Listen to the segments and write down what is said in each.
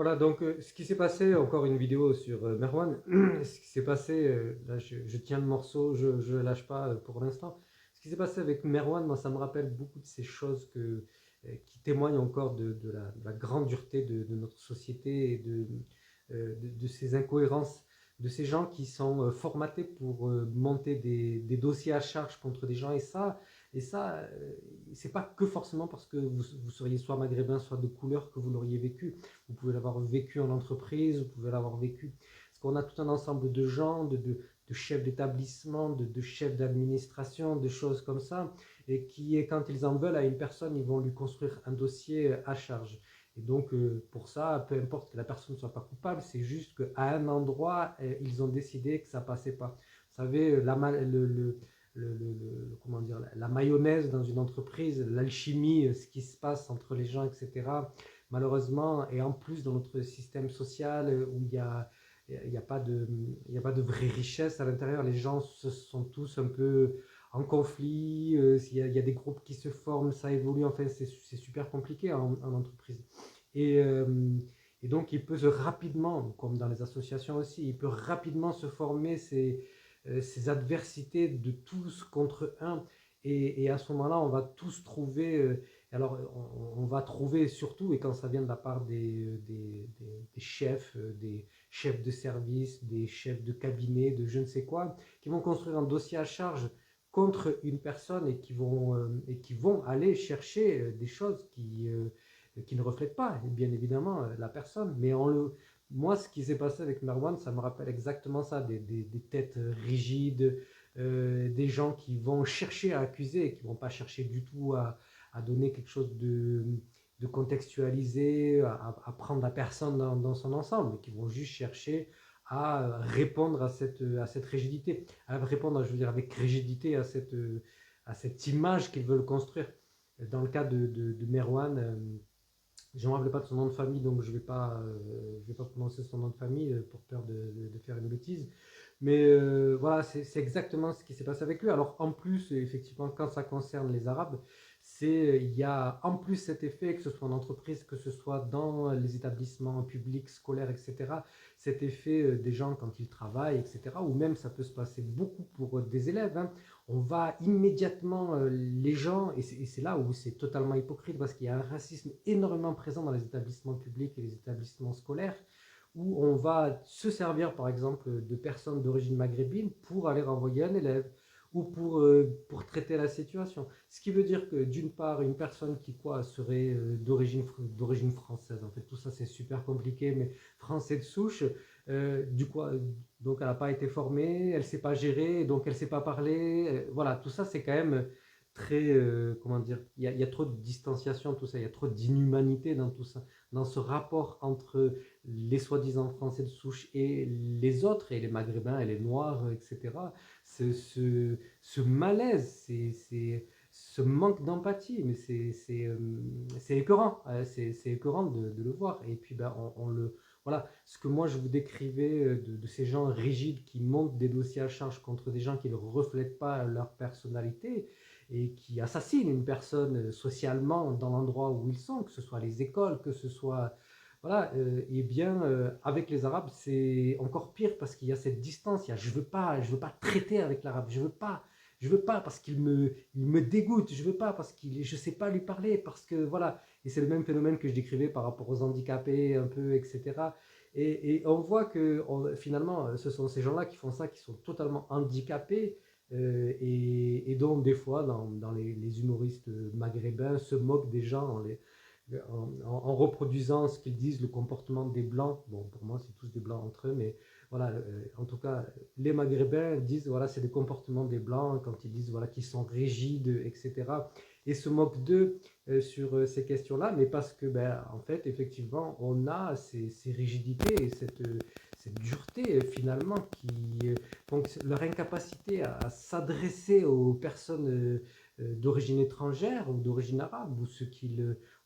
Voilà, donc ce qui s'est passé, encore une vidéo sur Merwan, ce qui s'est passé, là je tiens le morceau, je ne lâche pas pour l'instant. Ce qui s'est passé avec Merwan, moi ça me rappelle beaucoup de ces choses qui témoignent encore de la grande dureté de notre société et de ces incohérences, de ces gens qui sont formatés pour monter des dossiers à charge contre des gens. Et ça, c'est pas que forcément parce que vous seriez soit maghrébin, soit de couleur que vous l'auriez vécu. Vous pouvez l'avoir vécu en entreprise, vous pouvez l'avoir vécu. Parce qu'on a tout un ensemble de gens, de chefs d'établissement, de chefs d'administration, de choses comme ça, et qui, quand ils en veulent à une personne, ils vont lui construire un dossier à charge. Et donc, pour ça, peu importe que la personne ne soit pas coupable, c'est juste qu'à un endroit, ils ont décidé que ça passait pas. Vous savez, comment dire, la mayonnaise dans une entreprise, l'alchimie, ce qui se passe entre les gens, etc. Malheureusement, et en plus dans notre système social où il y a pas de, il y a pas de vraie richesse à l'intérieur, les gens se sont tous un peu en conflit, il y a des groupes qui se forment, ça évolue, enfin c'est super compliqué en entreprise. Et, euh, et donc il peut rapidement, comme dans les associations aussi, il peut rapidement se former ces adversités de tous contre un. Et à ce moment-là, on va tous trouver, alors on va trouver surtout, et quand ça vient de la part des chefs, des chefs de service, des chefs de cabinet, de je ne sais quoi, qui vont construire un dossier à charge contre une personne et qui vont aller chercher des choses qui ne reflètent pas, bien évidemment, la personne. Moi, ce qui s'est passé avec Merwan, ça me rappelle exactement ça, des têtes rigides, des gens qui vont chercher à accuser et qui ne vont pas chercher du tout à donner quelque chose de contextualisé, à prendre la personne dans son ensemble, mais qui vont juste chercher à répondre à cette rigidité, à répondre, je veux dire, avec rigidité à cette image qu'ils veulent construire. Dans le cas de Merwan, je ne me rappelle pas de son nom de famille, donc je vais pas prononcer son nom de famille pour peur de faire une bêtise. Mais voilà, c'est exactement ce qui s'est passé avec lui. Alors en plus, effectivement, quand ça concerne les Arabes, il y a en plus cet effet, que ce soit en entreprise, que ce soit dans les établissements publics, scolaires, etc., cet effet des gens quand ils travaillent, etc., ou même ça peut se passer beaucoup pour des élèves, hein. On va immédiatement, les gens, et c'est là où c'est totalement hypocrite, parce qu'il y a un racisme énormément présent dans les établissements publics et les établissements scolaires, où on va se servir par exemple de personnes d'origine maghrébine pour aller renvoyer un élève ou pour traiter la situation. Ce qui veut dire que d'une part, une personne qui quoi serait d'origine française, en fait tout ça c'est super compliqué, mais français de souche, du coup, donc elle n'a pas été formée, elle ne sait pas gérer, donc elle ne sait pas parler, voilà, tout ça c'est quand même très, comment dire, il y a trop de distanciation, tout ça, il y a trop d'inhumanité dans tout ça, dans ce rapport entre les soi-disant français de souche et les autres, et les maghrébins et les noirs, etc. Ce malaise, ce manque d'empathie, mais c'est écœurant, c'est écœurant de le voir. Et puis, ben, voilà, ce que moi je vous décrivais de ces gens rigides qui montent des dossiers à charge contre des gens qui ne reflètent pas leur personnalité et qui assassinent une personne socialement dans l'endroit où ils sont, que ce soit les écoles, que ce soit voilà, et bien, avec les Arabes, c'est encore pire parce qu'il y a cette distance. Je veux pas traiter avec l'Arabe. Je veux pas parce il me dégoûte. Je veux pas parce je sais pas lui parler parce que voilà. Et c'est le même phénomène que je décrivais par rapport aux handicapés un peu, etc. Et on voit que finalement, ce sont ces gens-là qui font ça, qui sont totalement handicapés. Et dont des fois, dans les humoristes maghrébins, se moquent des gens en reproduisant ce qu'ils disent, le comportement des Blancs. Bon, pour moi, c'est tous des Blancs entre eux, mais voilà, en tout cas, les Maghrébins disent, voilà, c'est le comportement des Blancs quand ils disent, voilà, qu'ils sont rigides, etc. Et se moquent d'eux sur ces questions-là, mais parce que, ben, en fait, effectivement, on a ces rigidités et cette dureté, finalement, donc, leur incapacité à s'adresser aux personnes d'origine étrangère ou d'origine arabe, ou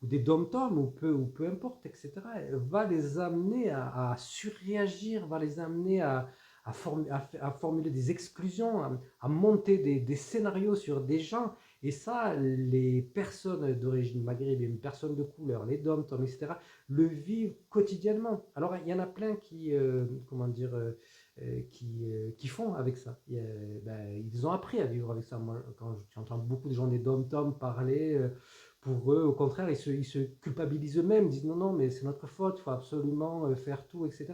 des dom-toms, ou peu importe, etc., va les amener à surréagir, va les amener à formuler des exclusions, à monter des scénarios sur des gens. Et ça, les personnes d'origine maghrébine, personnes de couleur, les dom-toms, etc., le vivent quotidiennement. Alors, il y en a plein qui, comment dire, qui font avec ça. Ben, ils ont appris à vivre avec ça. Moi, quand j'entends beaucoup de gens des dom-toms parler, pour eux, au contraire, ils se culpabilisent eux-mêmes, disent non, non, mais c'est notre faute, il faut absolument faire tout, etc.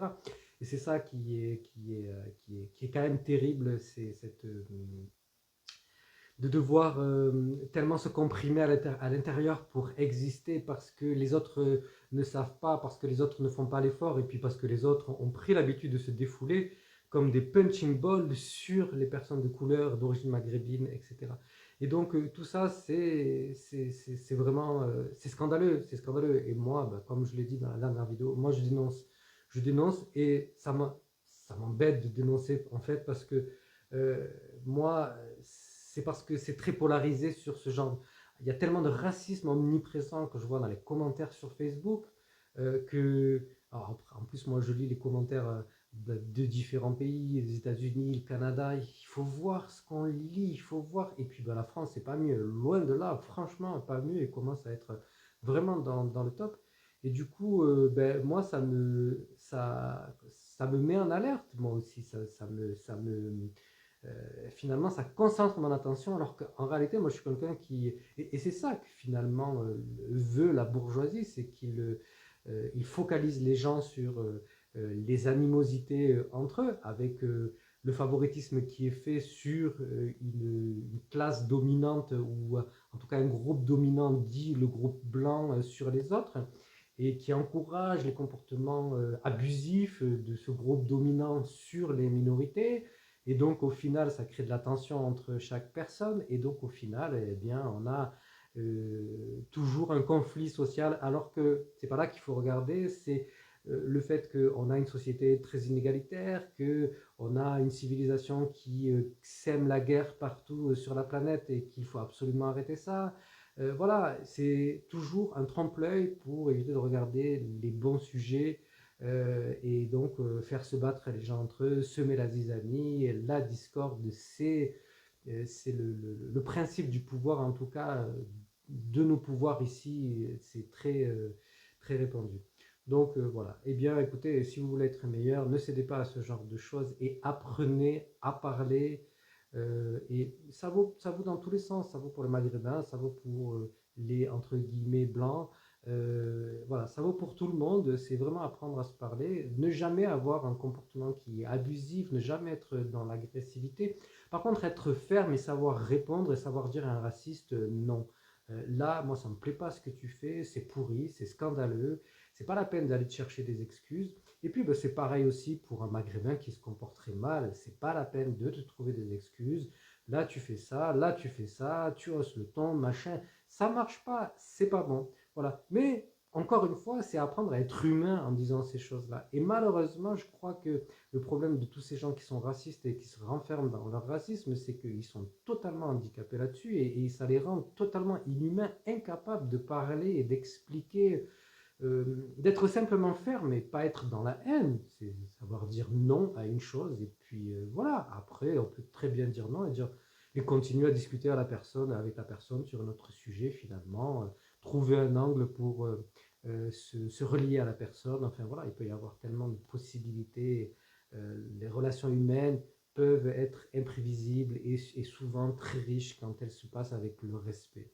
Et c'est ça qui est quand même terrible, c'est de devoir tellement se comprimer à l'intérieur pour exister parce que les autres ne savent pas, parce que les autres ne font pas l'effort, et puis parce que les autres ont pris l'habitude de se défouler comme des punching balls sur les personnes de couleur, d'origine maghrébine, etc. Et donc tout ça, c'est vraiment c'est scandaleux, c'est scandaleux. Et moi, bah, comme je l'ai dit dans la dernière vidéo, moi je dénonce et ça m'embête de dénoncer en fait parce que euh, moi, c'est parce que c'est très polarisé sur ce genre. Il y a tellement de racisme omniprésent que je vois dans les commentaires sur Facebook que. Alors, en plus, moi, je lis les commentaires de différents pays, les États-Unis, le Canada. Il faut voir ce qu'on lit, il faut voir. Et puis, ben, la France, c'est pas mieux. Loin de là, franchement, pas mieux. Et commence à être vraiment dans le top. Et du coup, ben, moi, ça me met en alerte, moi aussi. Finalement, ça concentre mon attention, alors qu'en réalité, moi, je suis quelqu'un qui... Et c'est ça que finalement veut la bourgeoisie, c'est qu'il focalise les gens sur les animosités entre eux, avec le favoritisme qui est fait sur une classe dominante, ou en tout cas un groupe dominant dit le groupe blanc sur les autres, et qui encourage les comportements abusifs de ce groupe dominant sur les minorités. Et donc, au final, ça crée de la tension entre chaque personne. Et donc, au final, eh bien, on a toujours un conflit social, alors que c'est pas là qu'il faut regarder, c'est le fait qu'on a une société très inégalitaire, qu'on a une civilisation qui sème la guerre partout sur la planète et qu'il faut absolument arrêter ça. Voilà, c'est toujours un trompe-l'œil pour éviter de regarder les bons sujets et donc faire se battre les gens entre eux, semer la zizanie, la discorde, c'est le principe du pouvoir, en tout cas de nos pouvoirs ici, c'est très répandu. Donc voilà, eh bien écoutez, si vous voulez être meilleur, ne cédez pas à ce genre de choses et apprenez à parler. Et ça vaut dans tous les sens, ça vaut pour les maghrébins, ça vaut pour les entre guillemets blancs, voilà, ça vaut pour tout le monde, c'est vraiment apprendre à se parler, ne jamais avoir un comportement qui est abusif, ne jamais être dans l'agressivité. Par contre, être ferme et savoir répondre et savoir dire à un raciste non. Là, moi, ça me plaît pas ce que tu fais, c'est pourri, c'est scandaleux, c'est pas la peine d'aller te chercher des excuses. Et puis, ben, c'est pareil aussi pour un maghrébin qui se comporterait mal, c'est pas la peine de te trouver des excuses. Là tu fais ça, tu hausses le ton, machin. Ça marche pas, c'est pas bon. Voilà. Mais encore une fois, c'est apprendre à être humain en disant ces choses-là. Et malheureusement, je crois que le problème de tous ces gens qui sont racistes et qui se renferment dans leur racisme, c'est qu'ils sont totalement handicapés là-dessus et ça les rend totalement inhumains, incapables de parler et d'expliquer, d'être simplement ferme et pas être dans la haine. C'est savoir dire non à une chose et puis voilà. Après, on peut très bien dire non et continuer à discuter avec la personne sur un autre sujet finalement, trouver un angle pour se relier à la personne. Enfin voilà, il peut y avoir tellement de possibilités. Les relations humaines peuvent être imprévisibles et souvent très riches quand elles se passent avec le respect.